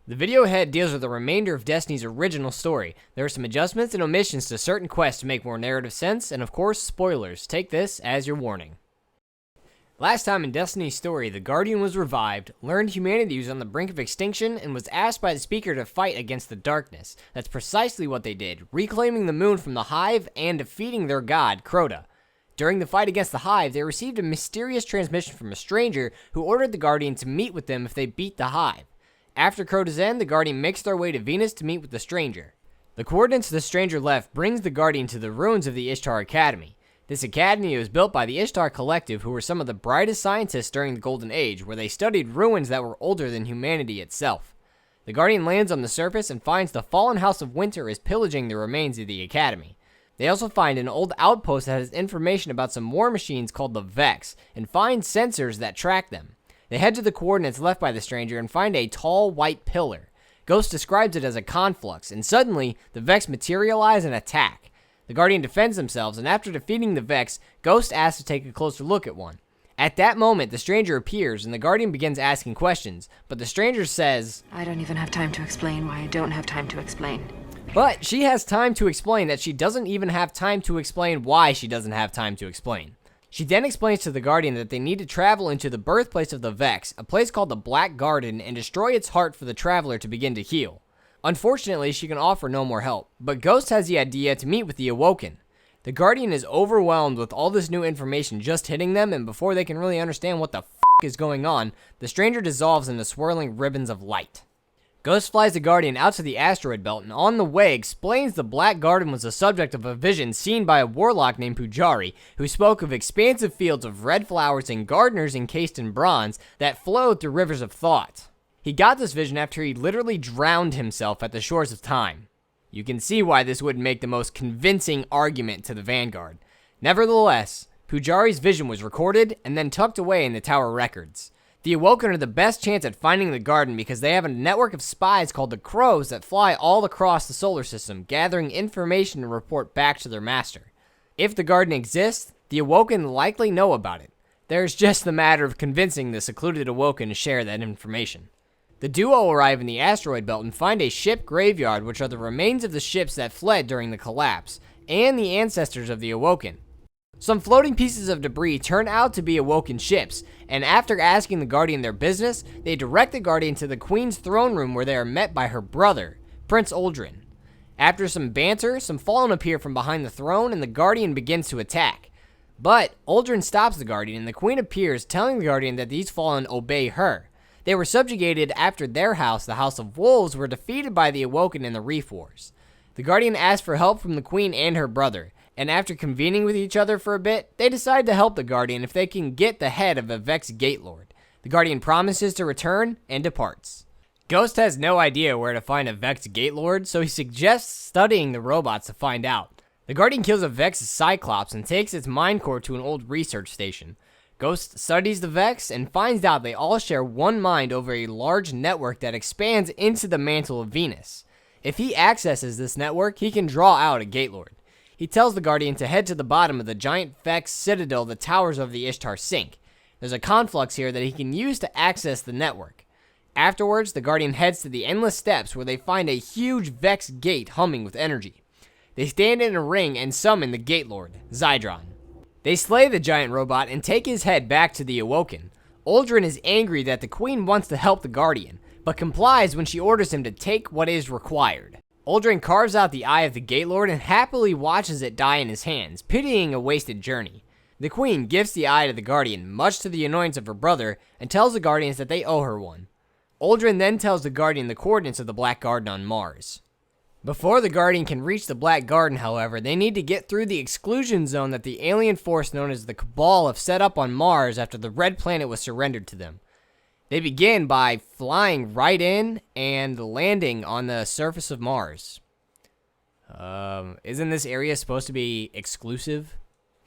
The video ahead deals with the remainder of Destiny's original story. There are some adjustments and omissions to certain quests to make more narrative sense, and of course, spoilers. Take this as your warning. Last time in Destiny's story, the Guardian was revived, learned humanity was on the brink of extinction, and was asked by the speaker to fight against the darkness. That's precisely what they did, reclaiming the moon from the Hive and defeating their god, Crota. During the fight against the Hive, they received a mysterious transmission from a stranger who ordered the Guardian to meet with them if they beat the Hive. After Crota's end, the Guardian makes their way to Venus to meet with the stranger. The coordinates the stranger left brings the Guardian to the ruins of the Ishtar Academy. This academy was built by the Ishtar Collective, who were some of the brightest scientists during the Golden Age, where they studied ruins that were older than humanity itself. The Guardian lands on the surface and finds the fallen House of Winter is pillaging the remains of the academy. They also find an old outpost that has information about some war machines called the Vex, and find sensors that track them. They head to the coordinates left by the stranger and find a tall white pillar. Ghost describes it as a conflux, and suddenly, the Vex materialize and attack. The Guardian defends themselves, and after defeating the Vex, Ghost asks to take a closer look at one. At that moment, the stranger appears, and the Guardian begins asking questions, but the stranger says, I don't even have time to explain why I don't have time to explain. But she has time to explain that she doesn't even have time to explain why she doesn't have time to explain. She then explains to the Guardian that they need to travel into the birthplace of the Vex, a place called the Black Garden, and destroy its heart for the traveler to begin to heal. Unfortunately, she can offer no more help, but Ghost has the idea to meet with the Awoken. The Guardian is overwhelmed with all this new information just hitting them, and before they can really understand what the is going on, the stranger dissolves into swirling ribbons of light. Ghost flies the Guardian out to the asteroid belt, and on the way explains the Black Garden was the subject of a vision seen by a warlock named Pujari, who spoke of expansive fields of red flowers and gardeners encased in bronze that flowed through rivers of thought. He got this vision after he literally drowned himself at the shores of time. You can see why this wouldn't make the most convincing argument to the Vanguard. Nevertheless, Pujari's vision was recorded and then tucked away in the Tower records. The Awoken are the best chance at finding the Garden because they have a network of spies called the Crows that fly all across the solar system, gathering information to report back to their master. If the Garden exists, the Awoken likely know about it. There's just the matter of convincing the secluded Awoken to share that information. The duo arrive in the asteroid belt and find a ship graveyard, which are the remains of the ships that fled during the collapse, and the ancestors of the Awoken. Some floating pieces of debris turn out to be Awoken ships, and after asking the Guardian their business, they direct the Guardian to the Queen's throne room where they are met by her brother, Prince Uldren. After some banter, some Fallen appear from behind the throne and the Guardian begins to attack. But Uldren stops the Guardian and the Queen appears, telling the Guardian that these Fallen obey her. They were subjugated after their house, the House of Wolves, were defeated by the Awoken in the Reef Wars. The Guardian asks for help from the Queen and her brother, and after convening with each other for a bit, they decide to help the Guardian if they can get the head of a Vex Gatelord. The Guardian promises to return and departs. Ghost has no idea where to find a Vex Gatelord, so he suggests studying the robots to find out. The Guardian kills a Vex Cyclops and takes its mind core to an old research station. Ghost studies the Vex and finds out they all share one mind over a large network that expands into the mantle of Venus. If he accesses this network, he can draw out a Gatelord. He tells the Guardian to head to the bottom of the giant Vex citadel the towers of the Ishtar sink. There's a conflux here that he can use to access the network. Afterwards, the Guardian heads to the endless steps where they find a huge Vex gate humming with energy. They stand in a ring and summon the Gatelord, Zydron. They slay the giant robot and take his head back to the Awoken. Uldren is angry that the Queen wants to help the Guardian, but complies when she orders him to take what is required. Uldren carves out the eye of the Gatelord and happily watches it die in his hands, pitying a wasted journey. The Queen gives the eye to the Guardian, much to the annoyance of her brother, and tells the Guardians that they owe her one. Uldren then tells the Guardian the coordinates of the Black Garden on Mars. Before the Guardian can reach the Black Garden, however, they need to get through the exclusion zone that the alien force known as the Cabal have set up on Mars after the Red Planet was surrendered to them. They begin by flying right in and landing on the surface of Mars. Isn't this area supposed to be exclusive?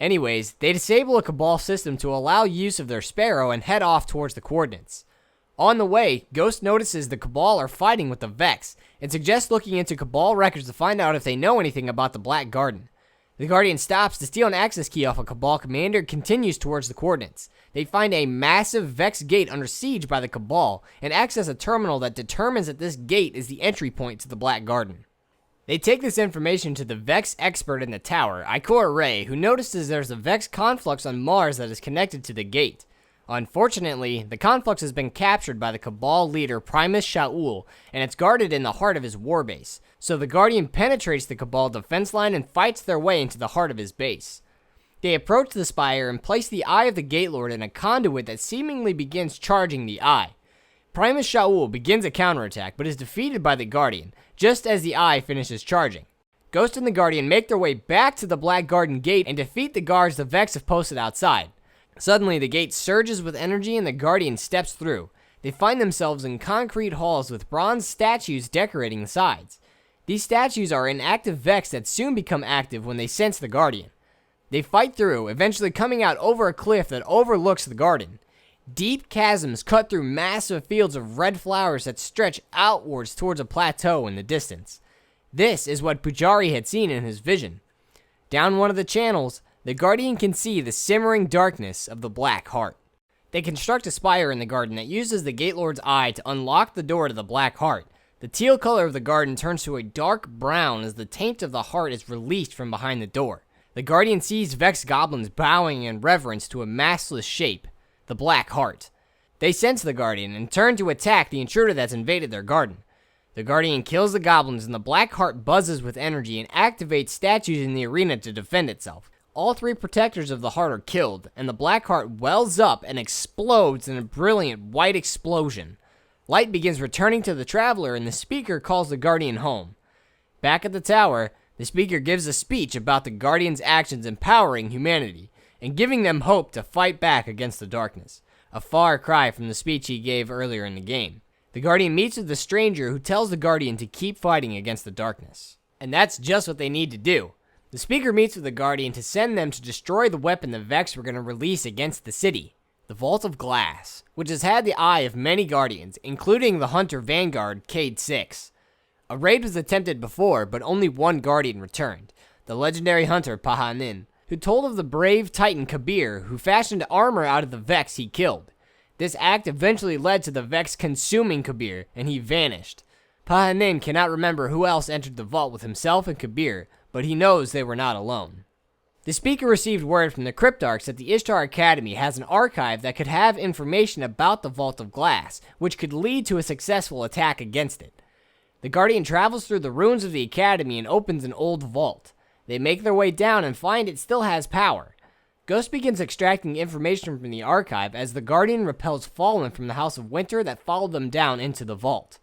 Anyways, they disable a Cabal system to allow use of their Sparrow and head off towards the coordinates. On the way, Ghost notices the Cabal are fighting with the Vex and suggests looking into Cabal records to find out if they know anything about the Black Garden. The Guardian stops to steal an access key off a Cabal commander and continues towards the coordinates. They find a massive Vex gate under siege by the Cabal and access a terminal that determines that this gate is the entry point to the Black Garden. They take this information to the Vex expert in the tower, Ikora Rey, who notices there's a Vex conflux on Mars that is connected to the gate. Unfortunately, the conflux has been captured by the Cabal leader Primus Shaul, and it's guarded in the heart of his warbase, so the Guardian penetrates the Cabal defense line and fights their way into the heart of his base. They approach the spire and place the Eye of the Gate Lord in a conduit that seemingly begins charging the Eye. Primus Shaul begins a counterattack, but is defeated by the Guardian, just as the Eye finishes charging. Ghost and the Guardian make their way back to the Black Garden gate and defeat the guards the Vex have posted outside. Suddenly, the gate surges with energy and the Guardian steps through. They find themselves in concrete halls with bronze statues decorating the sides. These statues are inactive Vex that soon become active when they sense the Guardian. They fight through, eventually coming out over a cliff that overlooks the garden. Deep chasms cut through massive fields of red flowers that stretch outwards towards a plateau in the distance. This is what Pujari had seen in his vision. Down one of the channels, the Guardian can see the simmering darkness of the Black Heart. They construct a spire in the garden that uses the Gate Lord's eye to unlock the door to the Black Heart. The teal color of the garden turns to a dark brown as the taint of the heart is released from behind the door. The Guardian sees Vex goblins bowing in reverence to a maskless shape, the Black Heart. They sense the Guardian and turn to attack the intruder that's invaded their garden. The Guardian kills the goblins and the Black Heart buzzes with energy and activates statues in the arena to defend itself. All three protectors of the heart are killed, and the Black Heart wells up and explodes in a brilliant white explosion. Light begins returning to the Traveler, and the speaker calls the Guardian home. Back at the tower, the speaker gives a speech about the Guardian's actions empowering humanity, and giving them hope to fight back against the darkness. A far cry from the speech he gave earlier in the game. The Guardian meets with the stranger who tells the Guardian to keep fighting against the darkness. And that's just what they need to do. The speaker meets with the Guardian to send them to destroy the weapon the Vex were going to release against the city, the Vault of Glass, which has had the eye of many Guardians, including the Hunter Vanguard Cade 6. A raid was attempted before, but only one Guardian returned, the legendary hunter Pahanin, who told of the brave Titan Kabir, who fashioned armor out of the Vex he killed. This act eventually led to the Vex consuming Kabir, and he vanished. Pahanin cannot remember who else entered the vault with himself and Kabir, but he knows they were not alone. The speaker received word from the Cryptarchs that the Ishtar Academy has an archive that could have information about the Vault of Glass, which could lead to a successful attack against it. The Guardian travels through the ruins of the Academy and opens an old vault. They make their way down and find it still has power. Ghost begins extracting information from the archive as the Guardian repels Fallen from the House of Winter that followed them down into the vault.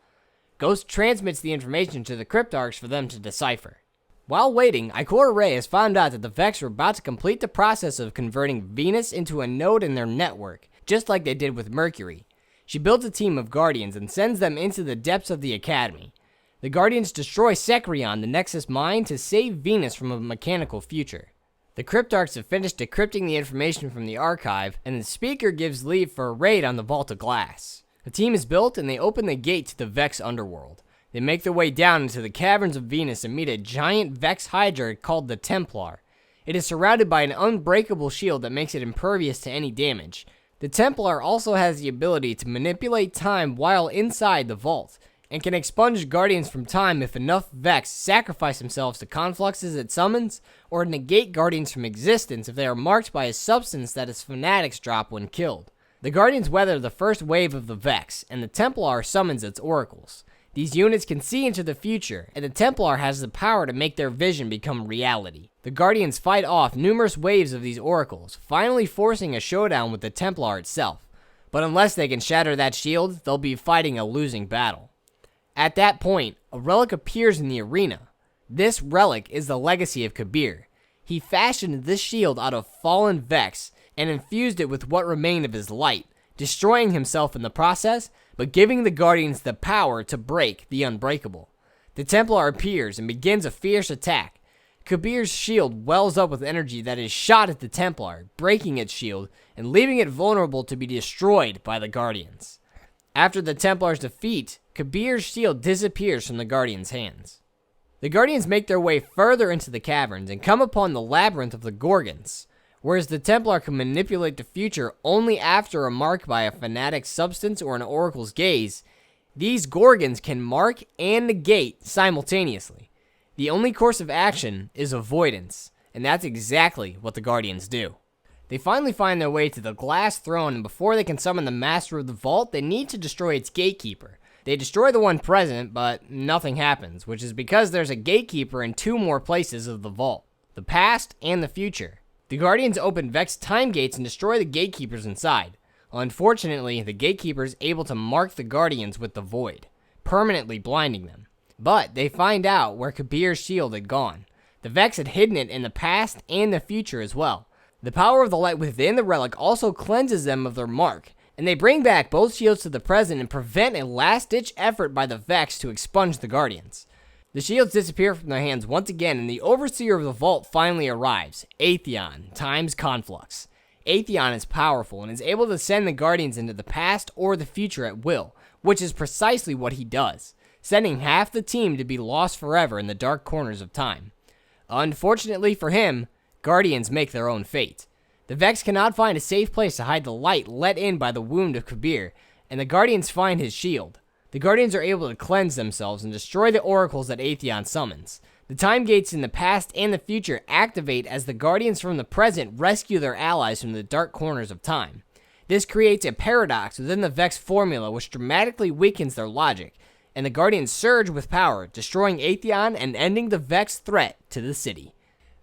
Ghost transmits the information to the Cryptarchs for them to decipher. While waiting, Ikora Rey has found out that the Vex were about to complete the process of converting Venus into a node in their network, just like they did with Mercury. She builds a team of Guardians and sends them into the depths of the Academy. The Guardians destroy Sekrion, the Nexus mine, to save Venus from a mechanical future. The Cryptarchs have finished decrypting the information from the archive, and the speaker gives leave for a raid on the Vault of Glass. The team is built and they open the gate to the Vex underworld. They make their way down into the caverns of Venus and meet a giant Vex Hydra called the Templar. It is surrounded by an unbreakable shield that makes it impervious to any damage. The Templar also has the ability to manipulate time while inside the vault, and can expunge Guardians from time if enough Vex sacrifice themselves to confluxes it summons, or negate Guardians from existence if they are marked by a substance that its fanatics drop when killed. The Guardians weather the first wave of the Vex, and the Templar summons its oracles. These units can see into the future, and the Templar has the power to make their vision become reality. The Guardians fight off numerous waves of these oracles, finally forcing a showdown with the Templar itself. But unless they can shatter that shield, they'll be fighting a losing battle. At that point, a relic appears in the arena. This relic is the legacy of Kabir. He fashioned this shield out of fallen Vex and infused it with what remained of his light, destroying himself in the process, but giving the Guardians the power to break the unbreakable. The Templar appears and begins a fierce attack. Kabir's shield wells up with energy that is shot at the Templar, breaking its shield and leaving it vulnerable to be destroyed by the Guardians. After the Templar's defeat, Kabir's shield disappears from the Guardians' hands. The Guardians make their way further into the caverns and come upon the labyrinth of the Gorgons. Whereas the Templar can manipulate the future only after a mark by a fanatic's substance or an oracle's gaze, these Gorgons can mark and negate simultaneously. The only course of action is avoidance, and that's exactly what the Guardians do. They finally find their way to the glass throne, and before they can summon the Master of the Vault, they need to destroy its gatekeeper. They destroy the one present, but nothing happens, which is because there's a gatekeeper in 2 more places of the vault, the past and the future. The Guardians open Vex time gates and destroy the gatekeepers inside. Unfortunately, the gatekeeper is able to mark the Guardians with the void, permanently blinding them. But they find out where Kabir's shield had gone. The Vex had hidden it in the past and the future as well. The power of the light within the relic also cleanses them of their mark, and they bring back both shields to the present and prevent a last-ditch effort by the Vex to expunge the Guardians. The shields disappear from their hands once again, and the Overseer of the Vault finally arrives, Atheon, Time's Conflux. Atheon is powerful and is able to send the Guardians into the past or the future at will, which is precisely what he does, sending half the team to be lost forever in the dark corners of time. Unfortunately for him, Guardians make their own fate. The Vex cannot find a safe place to hide the light let in by the wound of Kabir, and the Guardians find his shield. The Guardians are able to cleanse themselves and destroy the oracles that Atheon summons. The time gates in the past and the future activate as the Guardians from the present rescue their allies from the dark corners of time. This creates a paradox within the Vex formula which dramatically weakens their logic, and the Guardians surge with power, destroying Atheon and ending the Vex threat to the city.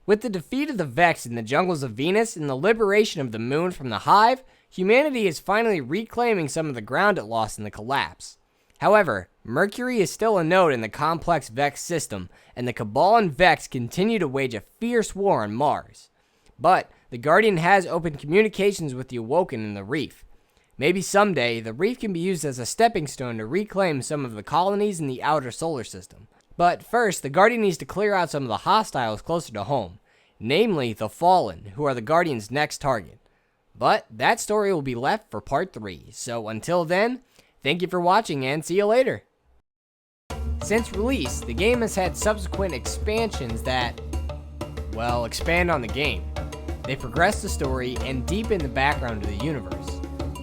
With the defeat of the Vex in the jungles of Venus and the liberation of the moon from the Hive, humanity is finally reclaiming some of the ground it lost in the collapse. However, Mercury is still a node in the complex Vex system, and the Cabal and Vex continue to wage a fierce war on Mars. But the Guardian has opened communications with the Awoken in the Reef. Maybe someday, the Reef can be used as a stepping stone to reclaim some of the colonies in the outer solar system. But first, the Guardian needs to clear out some of the hostiles closer to home, namely the Fallen, who are the Guardian's next target. But that story will be left for part 3, so until then, thank you for watching and see you later. Since release, the game has had subsequent expansions that, well, expand on the game. They progress the story and deepen the background of the universe.